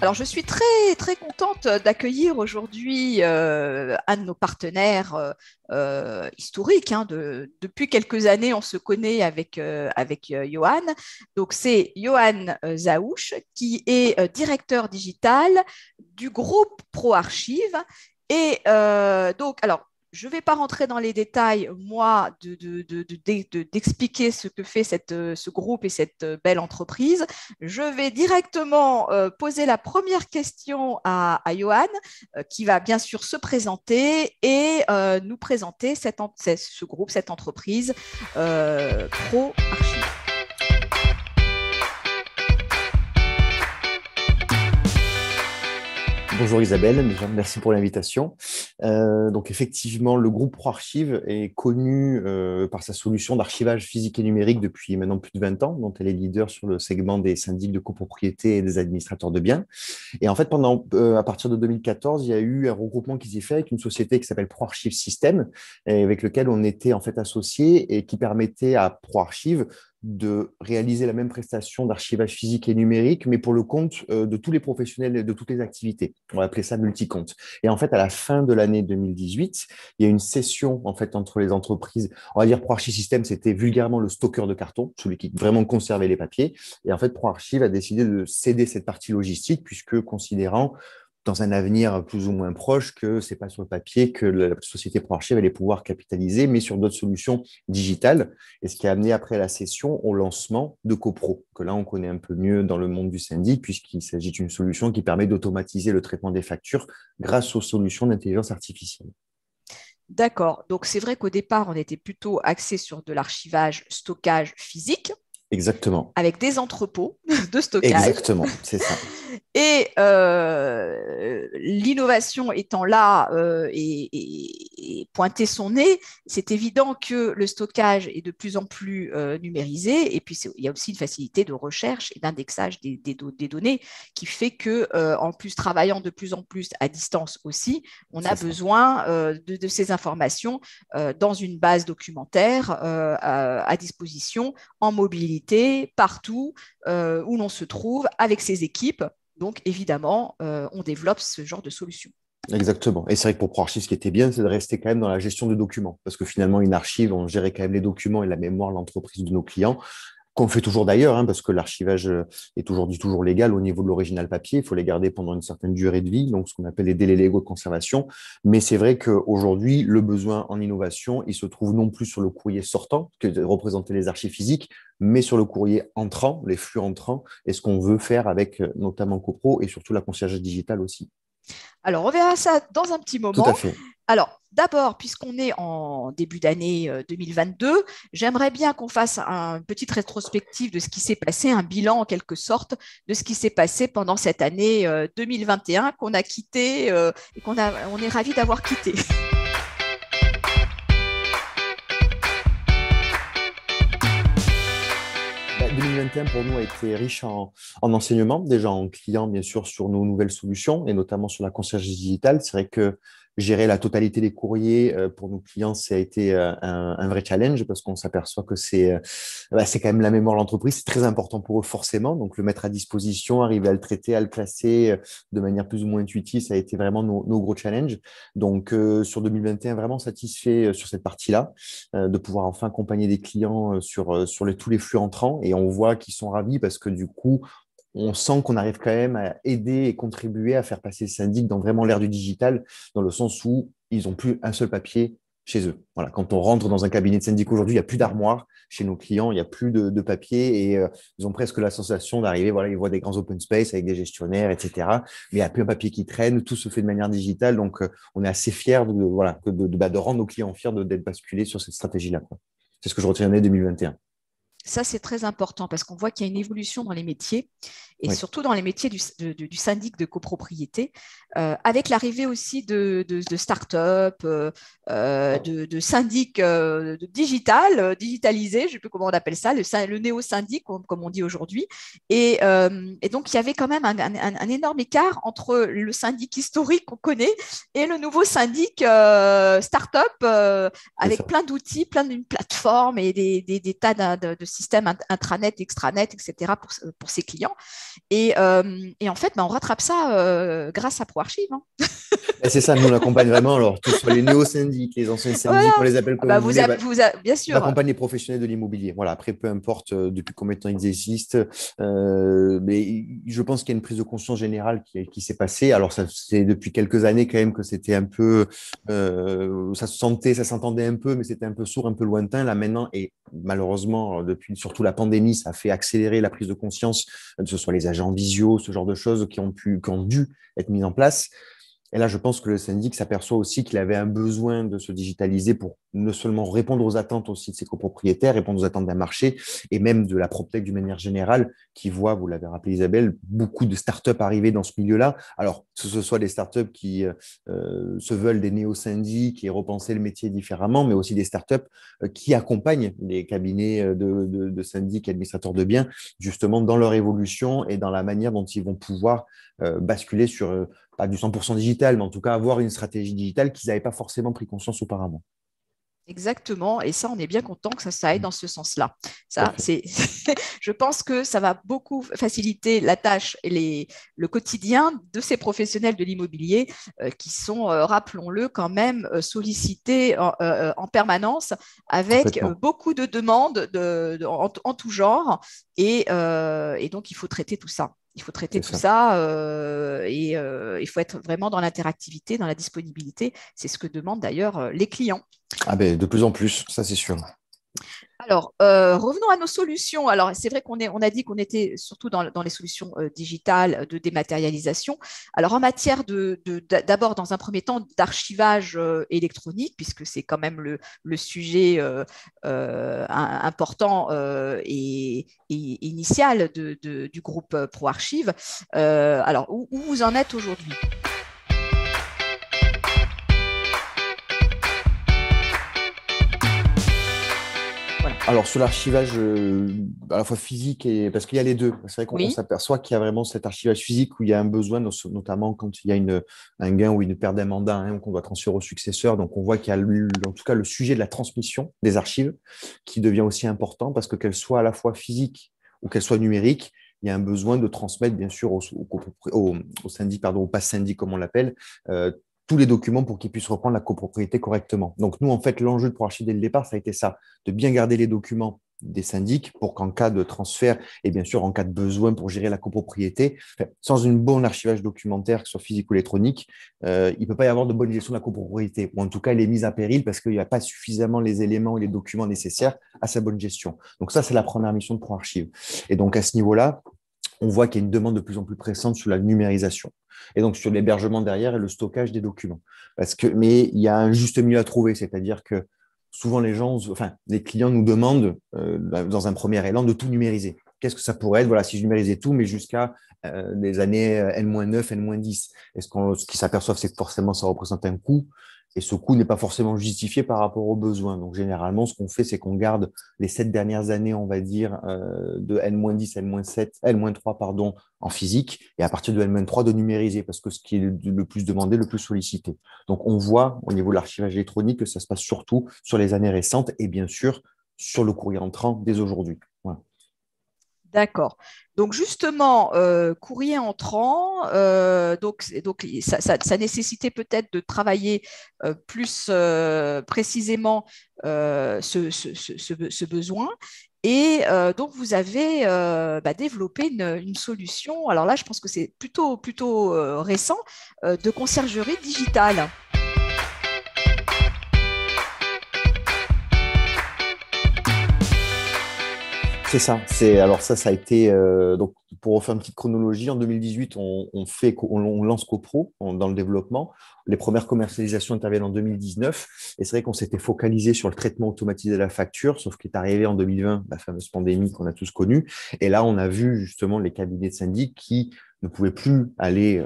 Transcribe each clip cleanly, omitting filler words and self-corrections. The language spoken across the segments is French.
Alors, je suis très, très contente d'accueillir aujourd'hui un de nos partenaires historiques. Depuis quelques années, on se connaît avec Johan. Donc, c'est Johan Zaouch, qui est directeur digital du groupe ProArchive. Et donc, alors, je ne vais pas rentrer dans les détails, moi, d'expliquer ce que fait ce groupe et cette belle entreprise. Je vais directement poser la première question à Johan, qui va bien sûr se présenter et nous présenter ce groupe, cette entreprise ProArchive. Bonjour Isabelle, déjà merci pour l'invitation. Donc effectivement, le groupe ProArchive est connu par sa solution d'archivage physique et numérique depuis maintenant plus de 20 ans, dont elle est leader sur le segment des syndics de copropriété et des administrateurs de biens. Et en fait, à partir de 2014, il y a eu un regroupement qui s'est fait avec une société qui s'appelle ProArchive System, et avec lequel on était en fait associés et qui permettait à ProArchive de réaliser la même prestation d'archivage physique et numérique, mais pour le compte de tous les professionnels et de toutes les activités. On va appeler ça multi-compte. Et en fait, à la fin de l'année 2018, il y a une session en fait entre les entreprises. On va dire ProArchive System, c'était vulgairement le stockeur de carton, celui qui vraiment conservait les papiers. Et en fait, ProArchive a décidé de céder cette partie logistique, puisque considérant dans un avenir plus ou moins proche que ce n'est pas sur le papier que la société ProArchive allait pouvoir capitaliser, mais sur d'autres solutions digitales. Et ce qui a amené après la session au lancement de CoPro, que là, on connaît un peu mieux dans le monde du syndic, puisqu'il s'agit d'une solution qui permet d'automatiser le traitement des factures grâce aux solutions d'intelligence artificielle. D'accord. Donc, c'est vrai qu'au départ, on était plutôt axé sur de l'archivage stockage physique, Exactement. avec des entrepôts de stockage. Exactement, c'est ça. Et l'innovation étant là et pointer son nez, c'est évident que le stockage est de plus en plus numérisé. Et puis, il y a aussi une facilité de recherche et d'indexage des données qui fait que, en plus, travaillant de plus en plus à distance aussi, on a besoin de ces informations dans une base documentaire à disposition, en mobilité, partout où l'on se trouve avec ses équipes. Donc, évidemment, on développe ce genre de solution. Exactement. Et c'est vrai que pour ProArchive, ce qui était bien, c'est de rester quand même dans la gestion de documents. Parce que finalement, une archive, on gérait quand même les documents et la mémoire de l'entreprise de nos clients, qu'on fait toujours d'ailleurs, hein, parce que l'archivage est toujours légal au niveau de l'original papier. Il faut les garder pendant une certaine durée de vie, donc ce qu'on appelle les délais légaux de conservation. Mais c'est vrai qu'aujourd'hui, le besoin en innovation, il se trouve non plus sur le courrier sortant, que représentaient les archives physiques, mais sur le courrier entrant, les flux entrants, et ce qu'on veut faire avec notamment CoPro et surtout la conciergerie digitale aussi. Alors, on verra ça dans un petit Tout à moment. fait. Alors, d'abord, puisqu'on est en début d'année 2022, j'aimerais bien qu'on fasse une petite rétrospective de ce qui s'est passé, un bilan en quelque sorte de ce qui s'est passé pendant cette année 2021 qu'on a quitté et on est ravis d'avoir quitté. 2021 pour nous a été riche en enseignements, déjà en clients bien sûr sur nos nouvelles solutions et notamment sur la conciergerie digitale. C'est vrai que gérer la totalité des courriers pour nos clients, ça a été un vrai challenge parce qu'on s'aperçoit que c'est quand même la mémoire de l'entreprise, c'est très important pour eux forcément. Donc le mettre à disposition, arriver à le traiter, à le classer de manière plus ou moins intuitive, ça a été vraiment nos gros challenges. Donc sur 2021, vraiment satisfait sur cette partie-là, de pouvoir enfin accompagner des clients sur tous les flux entrants et on voit qu'ils sont ravis parce que du coup, on sent qu'on arrive quand même à aider et contribuer à faire passer le syndic dans vraiment l'ère du digital, dans le sens où ils n'ont plus un seul papier chez eux. Voilà, quand on rentre dans un cabinet de syndic aujourd'hui, il n'y a plus d'armoire chez nos clients, il n'y a plus de papier et ils ont presque la sensation d'arriver, voilà, ils voient des grands open space avec des gestionnaires, etc. Mais il n'y a plus un papier qui traîne, tout se fait de manière digitale. Donc, on est assez fiers de rendre nos clients fiers d'être basculés sur cette stratégie-là. C'est ce que je retiendrai 2021. Ça, c'est très important parce qu'on voit qu'il y a une évolution dans les métiers et Oui. surtout dans les métiers du syndic de copropriété, avec l'arrivée aussi de start-up, de syndics digitalisés, je ne sais plus comment on appelle ça, le néo-syndic, comme on dit aujourd'hui. Et donc, il y avait quand même un énorme écart entre le syndic historique qu'on connaît et le nouveau syndic start-up avec plein d'outils, plein d'une plateforme et des tas de système intranet, extranet, etc. pour ses clients. Et en fait, on rattrape ça grâce à ProArchive. Hein. Et c'est ça, nous, on accompagne vraiment, alors, tous soit les néo-syndics, les anciens syndics, on Voilà. les appelle Ah comme bah, vous voulez. bien On sûr. accompagne les professionnels de l'immobilier. Voilà. Après, peu importe depuis combien de temps ils existent, mais je pense qu'il y a une prise de conscience générale qui s'est passée. Alors, ça, c'est depuis quelques années quand même que c'était un peu, ça se sentait, ça s'entendait un peu, mais c'était un peu sourd, un peu lointain. Là maintenant, et malheureusement, depuis surtout la pandémie, ça a fait accélérer la prise de conscience, que ce soit les agents visio, ce genre de choses qui ont dû être mises en place. Et là, je pense que le syndic s'aperçoit aussi qu'il avait un besoin de se digitaliser pour ne seulement répondre aux attentes aussi de ses copropriétaires, répondre aux attentes d'un marché et même de la PropTech d'une manière générale, qui voit, vous l'avez rappelé Isabelle, beaucoup de startups arriver dans ce milieu-là. Alors, que ce soit des startups qui se veulent des néo-syndics et repenser le métier différemment, mais aussi des startups qui accompagnent les cabinets de syndics et administrateurs de biens, justement dans leur évolution et dans la manière dont ils vont pouvoir basculer sur pas du 100% digital, mais en tout cas avoir une stratégie digitale qu'ils n'avaient pas forcément pris conscience auparavant. Exactement, et ça, on est bien content que ça aille dans ce sens-là. Tout à Ça, fait. c'est, je pense que ça va beaucoup faciliter la tâche et le quotidien de ces professionnels de l'immobilier qui sont, rappelons-le, quand même sollicités en permanence avec Complètement. beaucoup de demandes en tout genre, et donc il faut traiter tout ça. Il faut traiter C'est tout ça. ça et il faut être vraiment dans l'interactivité, dans la disponibilité. C'est ce que demandent d'ailleurs les clients. Ah ben, de plus en plus, ça c'est sûr. Alors, revenons à nos solutions. Alors, c'est vrai on a dit qu'on était surtout dans les solutions digitales de dématérialisation. Alors, en matière d'abord, dans un premier temps, d'archivage électronique, puisque c'est quand même le sujet important et initial du groupe ProArchive. Alors, où vous en êtes aujourd'hui? Voilà. Alors, sur l'archivage à la fois physique et parce qu'il y a les deux. C'est vrai qu'on Oui. s'aperçoit qu'il y a vraiment cet archivage physique où il y a un besoin, notamment quand il y a un gain ou une perte d'un mandat hein, qu'on doit transférer au successeur. Donc, on voit qu'il y a en tout cas le sujet de la transmission des archives qui devient aussi important parce que qu'elles soient à la fois physiques ou qu'elles soient numériques, il y a un besoin de transmettre, bien sûr, au syndic, pardon, au pass syndic, comme on l'appelle, tous les documents pour qu'ils puissent reprendre la copropriété correctement. Donc, nous, en fait, l'enjeu de ProArchive dès le départ, ça a été ça, de bien garder les documents des syndics pour qu'en cas de transfert et bien sûr en cas de besoin pour gérer la copropriété, sans une bonne archivage documentaire, que ce soit physique ou électronique, il ne peut pas y avoir de bonne gestion de la copropriété, ou en tout cas elle est mise à péril parce qu'il n'y a pas suffisamment les éléments et les documents nécessaires à sa bonne gestion. Donc ça, c'est la première mission de ProArchive. Et donc à ce niveau-là, on voit qu'il y a une demande de plus en plus pressante sur la numérisation. Et donc sur l'hébergement derrière et le stockage des documents. Mais il y a un juste milieu à trouver, c'est-à-dire que souvent les clients nous demandent, dans un premier élan, de tout numériser. Qu'est-ce que ça pourrait être? Voilà, si je numérisais tout, mais jusqu'à des années N-9, N-10. Ce qu'ils s'aperçoivent, c'est que forcément, ça représente un coût. Et ce coût n'est pas forcément justifié par rapport aux besoins. Donc, généralement, ce qu'on fait, c'est qu'on garde les 7 dernières années, on va dire, de N-10, N-7, N-3, pardon, en physique, et à partir de N-3, de numériser, parce que ce qui est le plus demandé, le plus sollicité. Donc, on voit au niveau de l'archivage électronique que ça se passe surtout sur les années récentes et bien sûr sur le courrier entrant dès aujourd'hui. Voilà. D'accord. Donc justement, courrier entrant, donc ça nécessitait peut-être de travailler plus précisément ce besoin. Et donc vous avez développé une solution. Alors là, je pense que c'est plutôt récent de conciergerie digitale. C'est ça. Alors ça a été donc pour refaire une petite chronologie. En 2018, on lance CoPro dans le développement. Les premières commercialisations interviennent en 2019. Et c'est vrai qu'on s'était focalisé sur le traitement automatisé de la facture, sauf qu'il est arrivé en 2020 la fameuse pandémie qu'on a tous connue. Et là, on a vu justement les cabinets de syndic qui ne pouvaient plus aller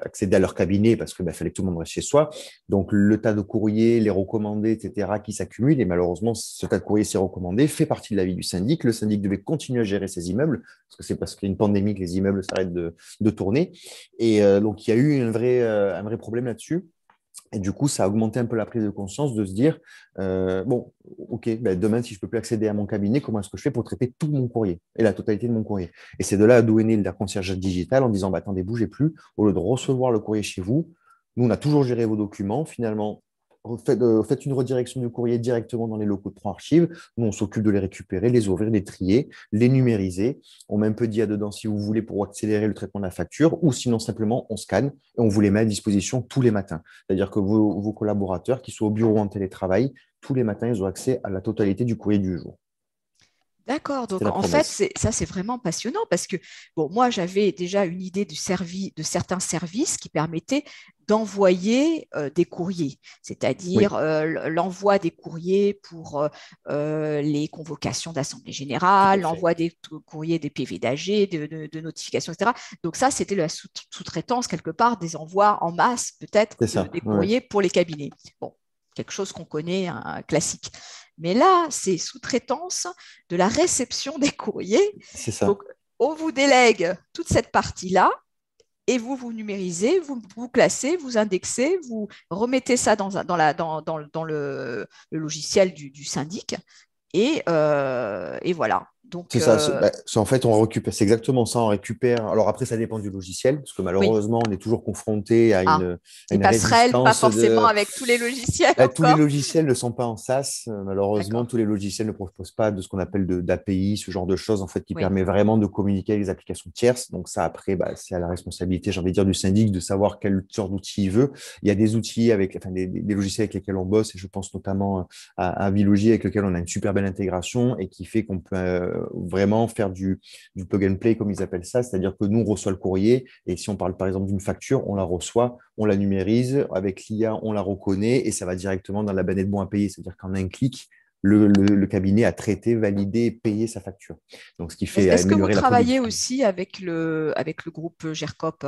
accéder à leur cabinet parce qu'il fallait que tout le monde reste chez soi. Donc, le tas de courriers, les recommandés, etc., qui s'accumulent. Et malheureusement, ce tas de courriers, ces recommandés, fait partie de la vie du syndic. Le syndic devait continuer à gérer ses immeubles parce que c'est parce qu'il y a une pandémie que les immeubles s'arrêtent de tourner. Et donc, il y a eu un vrai problème là-dessus. Et du coup, ça a augmenté un peu la prise de conscience de se dire, bon, OK, ben demain, si je ne peux plus accéder à mon cabinet, comment est-ce que je fais pour traiter tout mon courrier et la totalité de mon courrier? Et c'est de là d'où est né le concierge digital en disant, bah, attendez, bougez plus, au lieu de recevoir le courrier chez vous, nous, on a toujours géré vos documents. Finalement, faites une redirection du courrier directement dans les locaux de ProArchive. Nous, on s'occupe de les récupérer, les ouvrir, les trier, les numériser. On met un peu d'IA dedans si vous voulez pour accélérer le traitement de la facture, ou sinon simplement on scanne et on vous les met à disposition tous les matins. C'est-à-dire que vos collaborateurs, qui soient au bureau ou en télétravail, tous les matins, ils ont accès à la totalité du courrier du jour. D'accord, C'est donc la en fait, promesse. ça c'est vraiment passionnant parce que bon, moi j'avais déjà une idée de certains services qui permettaient d'envoyer des courriers, c'est-à-dire Oui, l'envoi des courriers pour les convocations d'assemblée tout générale, à fait. l'envoi des courriers des PV d'AG, de notifications, etc. Donc ça, c'était la sous-traitance quelque part des envois en masse peut-être C'est ça. des Ouais. courriers pour les cabinets. Bon, quelque chose qu'on connaît, un classique. Mais là, c'est sous-traitance de la réception des courriers. C'est ça. Donc, on vous délègue toute cette partie-là et vous numérisez, vous classez, vous indexez, vous remettez ça dans le logiciel du syndic et voilà. C'est Donc, ça. Bah, en fait, on récupère. C'est exactement ça. On récupère. Alors après, ça dépend du logiciel, parce que oui. malheureusement, on est toujours confronté à Ah, à les une passerelles, pas résistance forcément de. avec tous les logiciels Bah, tous les encore. logiciels ne sont pas en SaaS. Malheureusement, D'accord. tous les logiciels ne proposent pas de ce qu'on appelle d'API, ce genre de choses, en fait, qui Oui. permet vraiment de communiquer avec les applications tierces. Donc ça, après, bah, c'est à la responsabilité, j'ai envie de dire, du syndic de savoir quel genre d'outil il veut. Il y a des outils enfin, des logiciels avec lesquels on bosse, et je pense notamment à Vilogy, avec lequel on a une super belle intégration et qui fait qu'on peut vraiment faire du plug and play, comme ils appellent ça. C'est-à-dire que nous, on reçoit le courrier, et si on parle par exemple d'une facture, on la reçoit, on la numérise, avec l'IA, on la reconnaît, et ça va directement dans la bannette bon à payer. C'est-à-dire qu'en un clic, le cabinet a traité, validé et payé sa facture. Donc, ce qui fait Est-ce que vous améliorer la travaillez productivité. aussi avec le groupe GERCOP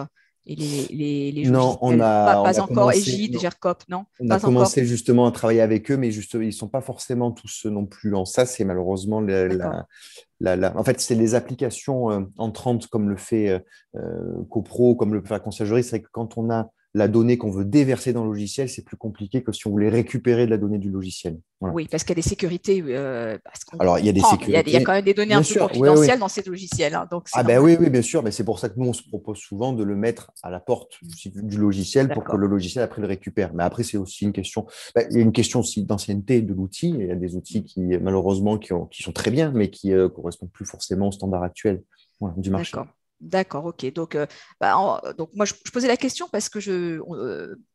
et les Non, logiciels? on Pas a encore. commencé, Égide, non, GERCOP, non? on a Pas encore. commencé justement à travailler avec eux, mais justement, ils ne sont pas forcément tous non plus en ça. C'est malheureusement D'accord. en fait, c'est les applications entrantes comme le fait CoPro, comme le fait la conciergerie. C'est vrai que quand on a la donnée qu'on veut déverser dans le logiciel, c'est plus compliqué que si on voulait récupérer de la donnée du logiciel. Voilà. Oui, parce qu'il y a des sécurités, parce qu'on Alors, il y a des comprend. Il y a sécurités, quand même des données un bien peu sûr, oui, oui. confidentielles dans ces logiciels, hein, donc c'est Ah ben normal. oui, oui, bien sûr, mais c'est pour ça que nous, on se propose souvent de le mettre à la porte du logiciel pour que D'accord. le logiciel, après, le récupère. Mais après, c'est aussi une question, il y a une question aussi d'ancienneté de l'outil. Il y a des outils qui, malheureusement, qui sont très bien, mais qui ne correspondent plus forcément aux standards actuels, voilà, du marché. D'accord. D'accord, ok. Donc, donc moi, je posais la question parce que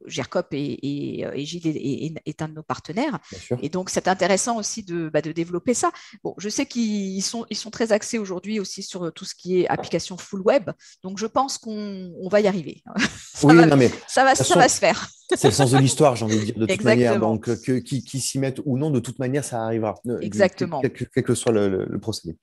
GERCOP et Gilles est un de nos partenaires. Bien sûr. Et donc, c'est intéressant aussi de développer ça. Bon, je sais ils sont très axés aujourd'hui aussi sur tout ce qui est application full web. Donc, je pense qu'on va y arriver. Ça Oui, va, non, mais de toute ça va façon, se faire. c'est le sens de l'histoire, j'ai envie de dire, de toute manière. Exactement. Donc, qui s'y mettent ou non, de toute manière, ça arrivera, Exactement. quel que soit le procédé.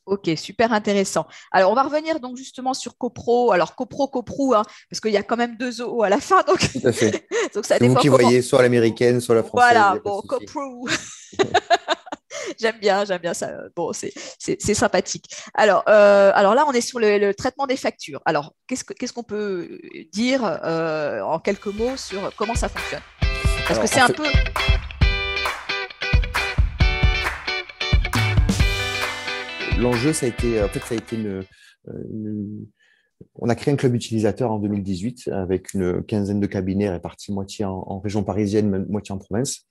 Ok, super intéressant. Alors, on va revenir donc justement sur CoPro. Alors, CoPro, hein, parce qu'il y a quand même deux O à la fin, donc, Tout à fait. donc ça C'est vous dépend qui comment. voyez, soit l'américaine, soit la française, il n'y Voilà, a pas de bon, souci. CoPro, j'aime bien ça. Bon, c'est sympathique. Alors là, on est sur le traitement des factures. Alors, qu'est-ce qu'on peut dire en quelques mots sur comment ça fonctionne? Parce que Alors, c'est un peu. l'enjeu, ça a été, en fait, ça a été une- on a créé un club utilisateur en 2018 avec une quinzaine de cabinets répartis moitié en région parisienne, moitié en province.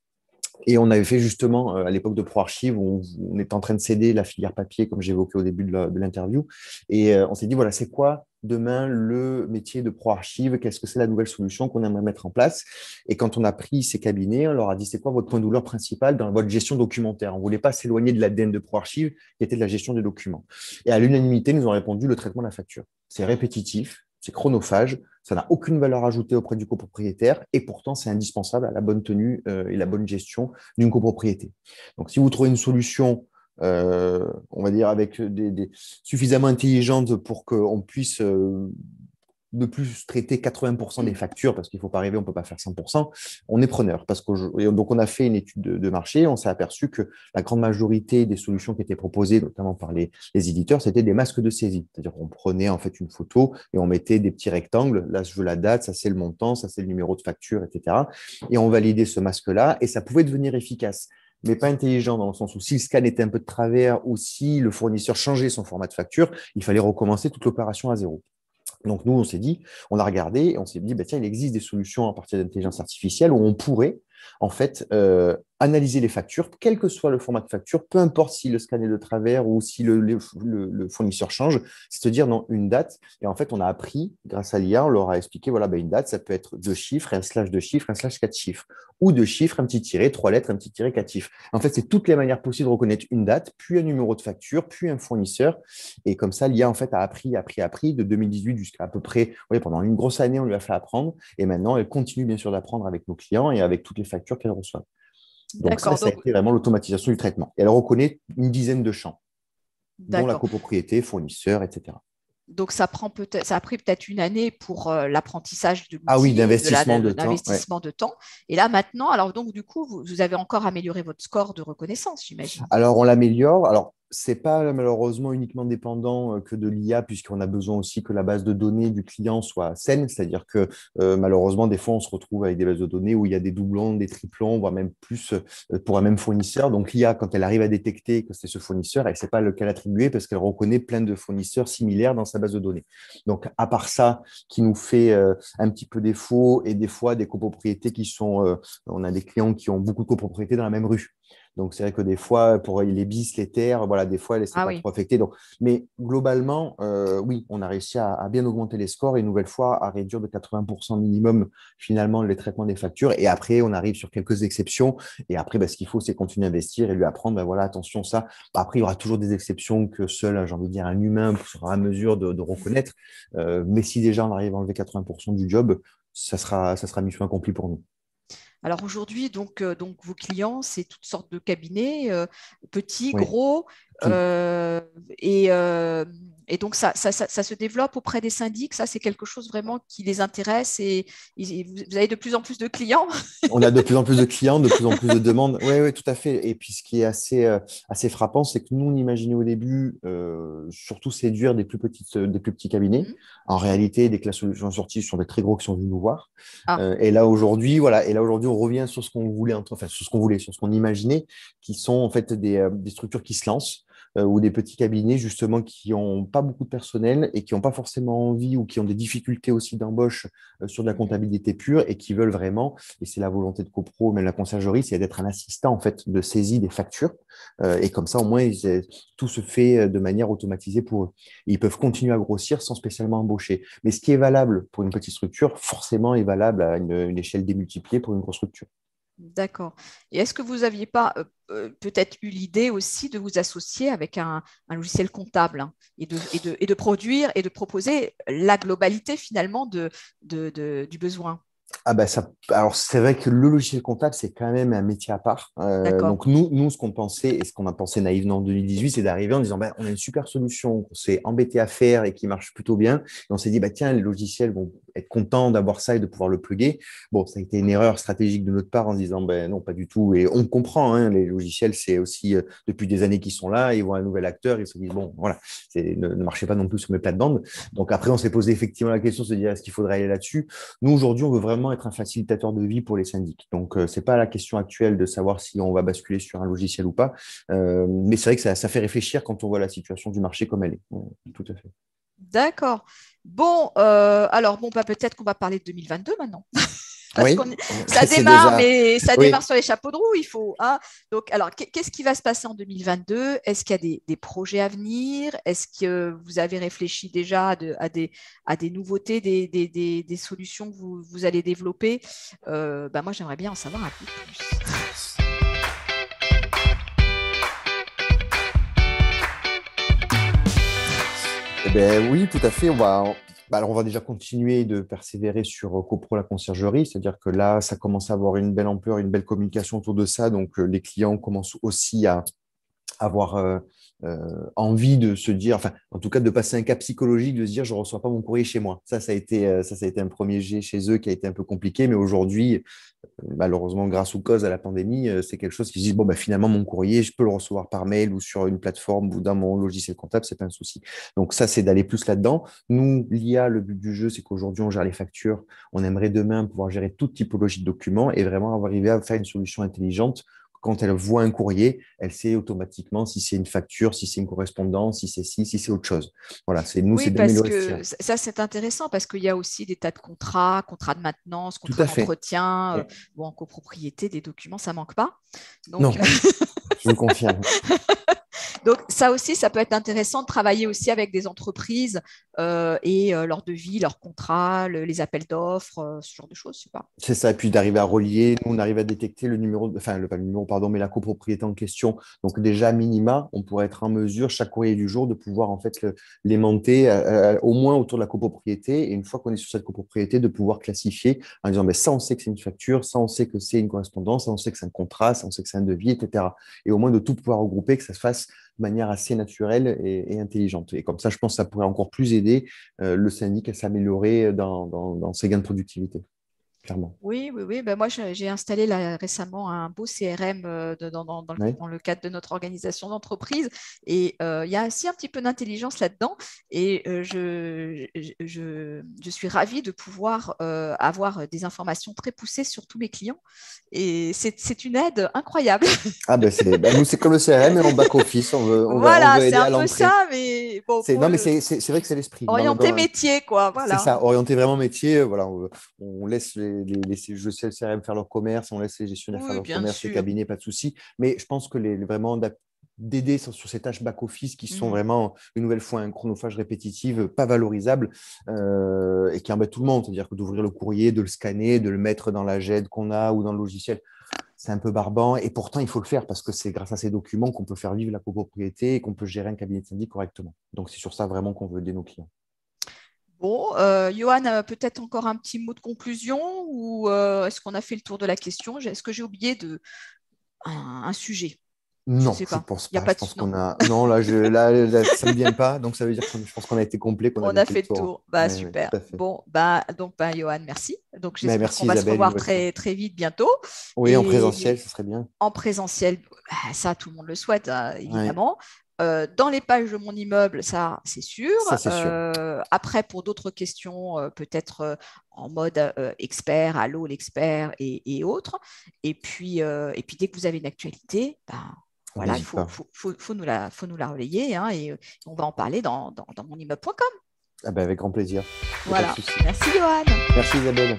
Et on avait fait justement, à l'époque de ProArchive, où on était en train de céder la filière papier, comme j'évoquais au début de l'interview. Et on s'est dit, voilà, c'est quoi demain le métier de ProArchive? Qu'est-ce que c'est la nouvelle solution qu'on aimerait mettre en place? Et quand on a pris ces cabinets, on leur a dit, c'est quoi votre point de douleur principal dans votre gestion documentaire? On ne voulait pas s'éloigner de l'ADN de ProArchive, qui était de la gestion des documents. Et à l'unanimité, ils nous ont répondu le traitement de la facture. C'est répétitif, c'est chronophage, ça n'a aucune valeur ajoutée auprès du copropriétaire et pourtant c'est indispensable à la bonne tenue et la bonne gestion d'une copropriété. Donc si vous trouvez une solution, on va dire avec suffisamment intelligente pour qu'on puisse de plus traiter 80% des factures, parce qu'il ne faut pas arriver, on ne peut pas faire 100%, on est preneur. Donc, on a fait une étude de marché, on s'est aperçu que la grande majorité des solutions qui étaient proposées, notamment par les éditeurs, c'était des masques de saisie. C'est-à-dire qu'on prenait en fait une photo et on mettait des petits rectangles. Là, je veux la date, ça c'est le montant, ça c'est le numéro de facture, etc. Et on validait ce masque-là et ça pouvait devenir efficace, mais pas intelligent dans le sens où si le scan était un peu de travers ou si le fournisseur changeait son format de facture, il fallait recommencer toute l'opération à zéro. Donc, nous, on s'est dit, on a regardé et on s'est dit, bah, tiens, il existe des solutions à partir d'intelligence artificielle où on pourrait, en fait, analyser les factures, quel que soit le format de facture, peu importe si le scan est de travers ou si le fournisseur change, c'est-à-dire dans une date. Et en fait, on a appris, grâce à l'IA, on leur a expliqué, voilà, bah, une date, ça peut être 2 chiffres, un slash 2 chiffres, un slash 4 chiffres, ou 2 chiffres, un petit tiret, 3 lettres, un petit tiret, 4 chiffres. En fait, c'est toutes les manières possibles de reconnaître une date, puis un numéro de facture, puis un fournisseur. Et comme ça, l'IA, en fait, a appris de 2018 jusqu'à peu près, oui, pendant une grosse année, on lui a fait apprendre. Et maintenant, elle continue bien sûr d'apprendre avec nos clients et avec toutes les factures qu'elle reçoit. Donc D'accord. ça a été vraiment l'automatisation du traitement. Et elle reconnaît une dizaine de champs, dont la D'accord. copropriété, fournisseur, etc. Donc, ça a pris peut-être une année pour l'apprentissage de Ah oui, l'outil, d'investissement de temps. Ouais. l'investissement de temps. Et là, maintenant, alors donc, du coup, vous avez encore amélioré votre score de reconnaissance, j'imagine. Alors, on l'améliore. Alors, c'est pas malheureusement uniquement dépendant que de l'IA, puisqu'on a besoin aussi que la base de données du client soit saine. C'est-à-dire que malheureusement, des fois, on se retrouve avec des bases de données où il y a des doublons, des triplons, voire même plus pour un même fournisseur. Donc, l'IA, quand elle arrive à détecter que c'est ce fournisseur, elle ne sait pas lequel attribuer parce qu'elle reconnaît plein de fournisseurs similaires dans sa base de données. Donc, à part ça, qui nous fait un petit peu défaut et des fois des copropriétés qui sont, on a des clients qui ont beaucoup de copropriétés dans la même rue. Donc, c'est vrai que des fois, pour les bis, les terres, voilà, des fois, elles ne sont Ah pas oui. trop affectées. Donc, mais globalement, oui, on a réussi à bien augmenter les scores et une nouvelle fois à réduire de 80% minimum finalement les traitements des factures. Et après, on arrive sur quelques exceptions. Et après, bah, ce qu'il faut, c'est continuer à investir et lui apprendre, bah, voilà, attention, ça. Après, il y aura toujours des exceptions que seul, j'ai envie de dire, un humain sera à mesure de reconnaître. Mais si déjà on arrive à enlever 80% du job, ça sera mission accomplie pour nous. Alors aujourd'hui, donc vos clients, c'est toutes sortes de cabinets, petits, Oui, gros, tout. euh, et, euh, et donc ça se développe auprès des syndics. Ça, c'est quelque chose vraiment qui les intéresse et vous avez de plus en plus de clients. On a de plus en plus de clients, de plus en plus de demandes. Oui, oui, tout à fait. Et puis, ce qui est assez frappant, c'est que nous, on imaginait au début surtout séduire des plus petits cabinets. Mhm. En réalité, dès que la solution est sortie, ce sont des très gros qui sont venus nous voir. Ah, Et là, aujourd'hui, voilà. Et là, aujourd'hui, on revient sur ce qu'on voulait, enfin, sur ce qu'on voulait, sur ce qu'on imaginait, qui sont en fait des structures qui se lancent ou des petits cabinets justement qui n'ont pas beaucoup de personnel et qui n'ont pas forcément envie ou qui ont des difficultés aussi d'embauche sur de la mhm. comptabilité pure et qui veulent vraiment, et c'est la volonté de CoPro, même la conciergerie, c'est d'être un assistant en fait de saisie des factures. Et comme ça, au moins, tout se fait de manière automatisée pour eux. Et ils peuvent continuer à grossir sans spécialement embaucher. Mais ce qui est valable pour une petite structure, forcément, est valable à une échelle démultipliée pour une grosse structure. D'accord. Et est-ce que vous n'aviez pas peut-être eu l'idée aussi de vous associer avec un logiciel comptable, hein, et de produire et de proposer la globalité finalement du besoin? Ah bah ça, alors c'est vrai que le logiciel comptable, c'est quand même un métier à part. D'accord. Donc nous, ce qu'on pensait et ce qu'on a pensé naïvement en 2018, c'est d'arriver en disant, bah, on a une super solution qu'on s'est embêté à faire et qui marche plutôt bien. Et on s'est dit, bah, tiens, les logiciels vont être contents d'avoir ça et de pouvoir le plugger. Bon, ça a été une erreur stratégique de notre part en se disant, ben non, pas du tout. Et on comprend, hein, les logiciels, c'est aussi depuis des années qu'ils sont là, ils voient un nouvel acteur, ils se disent, bon, voilà, ne marchez pas non plus sur mes plates-bandes. Donc après, on s'est posé effectivement la question de se dire, est-ce qu'il faudrait aller là-dessus? Nous, aujourd'hui, on veut vraiment être un facilitateur de vie pour les syndics. Donc, ce n'est pas la question actuelle de savoir si on va basculer sur un logiciel ou pas. Mais c'est vrai que ça fait réfléchir quand on voit la situation du marché comme elle est. Tout à fait. D'accord. Bon, alors bon, bah, peut-être qu'on va parler de 2022 maintenant. Parce que Oui, ça c'est démarre, déjà. mais ça démarre Oui. sur les chapeaux de roue, il faut. Hein. Donc, alors, qu'est-ce qui va se passer en 2022? Est-ce qu'il y a des projets à venir? Est-ce que vous avez réfléchi déjà à des nouveautés, des solutions que vous allez développer? Bah, moi, j'aimerais bien en savoir un peu plus. Eh ben, oui, tout à fait. Alors on va déjà continuer de persévérer sur CoPro la conciergerie, c'est-à-dire que là, ça commence à avoir une belle ampleur, une belle communication autour de ça. Donc, les clients commencent aussi avoir envie de se dire, enfin, en tout cas, de passer un cap psychologique, de se dire, je ne reçois pas mon courrier chez moi. Ça a été, ça a été un premier jet chez eux qui a été un peu compliqué, mais aujourd'hui, malheureusement, grâce ou cause à la pandémie, c'est quelque chose qui se dit, bon, bah, finalement, mon courrier, je peux le recevoir par mail ou sur une plateforme ou dans mon logiciel comptable, c'est pas un souci. Donc ça, c'est d'aller plus là-dedans. Nous, l'IA, le but du jeu, c'est qu'aujourd'hui, on gère les factures. On aimerait demain pouvoir gérer toute typologie de documents et vraiment arriver à faire une solution intelligente. Quand elle voit un courrier, elle sait automatiquement si c'est une facture, si c'est une correspondance, si c'est ci, si c'est autre chose. Voilà, c'est nous, Oui, c'est parce d'améliorer ce que tir. ça, c'est intéressant parce qu'il y a aussi des tas de contrats, contrats de maintenance, Tout contrats à fait. d'entretien, Ouais. ou en copropriété, des documents, ça manque pas. Donc, Non, je vous confirme. donc ça aussi, ça peut être intéressant de travailler aussi avec des entreprises et leurs devis, leurs contrats, les appels d'offres, ce genre de choses, je sais pas. C'est ça, et puis d'arriver à relier, nous on arrive à détecter le numéro, enfin pas le numéro, pardon, mais la copropriété en question. Donc déjà, à minima, on pourrait être en mesure, chaque courrier du jour, de pouvoir en fait l'aimanter au moins autour de la copropriété. Et une fois qu'on est sur cette copropriété, de pouvoir classifier en disant, ben, ça on sait que c'est une facture, ça on sait que c'est une correspondance, ça on sait que c'est un contrat, ça on sait que c'est un devis, etc. Et au moins de tout pouvoir regrouper, que ça se fasse de manière assez naturelle et intelligente. Et comme ça, je pense que ça pourrait encore plus aider le syndic à s'améliorer dans ses gains de productivité, clairement. Oui, oui, oui. Ben moi, j'ai installé là, récemment un beau CRM Ouais. dans le cadre de notre organisation d'entreprise. Et il y a aussi un petit peu d'intelligence là-dedans. Et je suis ravie de pouvoir avoir des informations très poussées sur tous mes clients. Et c'est une aide incroyable. Ah ben nous c'est comme le CRM mais en back office, on Voilà, veut c'est aider un à peu l'entrée. ça, mais bon, Non mais c'est vrai que c'est l'esprit. orienté métier, quoi. C'est Voilà. ça, orienter vraiment métier. Voilà, on laisse les logiciels CRM faire leur commerce, on laisse les gestionnaires faire Oui, leur bien commerce, les sûr. cabinets, pas de souci. Mais je pense que vraiment d'aider sur ces tâches back-office qui sont Mhm. vraiment, une nouvelle fois, un chronophage répétitif, pas valorisable et qui embête tout le monde. C'est-à-dire que d'ouvrir le courrier, de le scanner, de le mettre dans la GED qu'on a ou dans le logiciel, c'est un peu barbant. Et pourtant, il faut le faire parce que c'est grâce à ces documents qu'on peut faire vivre la copropriété et qu'on peut gérer un cabinet de syndic correctement. Donc, c'est sur ça vraiment qu'on veut aider nos clients. Bon, Johan, peut-être encore un petit mot de conclusion ou est-ce qu'on a fait le tour de la question? Est-ce que j'ai oublié un sujet? Je ne Non, sais je pas. pense Il n'y a pas. pas Je de... pense Non, qu'on a. Non, là, ça me vient pas. Donc, ça veut dire que je pense qu'on a été complet, qu'on on avait a fait le fait le tour. tour. Bah, Oui, super. tout à fait. Bon, bah, donc, bah, Johan, merci. Donc, Mais j'espère qu'on merci va se Isabelle, une revoir nouvelle fois. très, très vite bientôt. Oui, en présentiel, Et ce serait bien. en présentiel, bah, ça, tout le monde le souhaite, hein, Oui, évidemment. Dans les pages de mon immeuble, ça, c'est sûr. ça c'est sûr. Après, pour d'autres questions, peut-être en mode expert, allô l'expert et autres. Et puis, dès que vous avez une actualité, ben, On voilà, n'hésite pas. faut nous la relayer hein, et on va en parler dans monimmeuble.com. Ah ben, avec grand plaisir. Il n'y a pas de Voilà. souci. Merci, Johan. Merci Isabelle.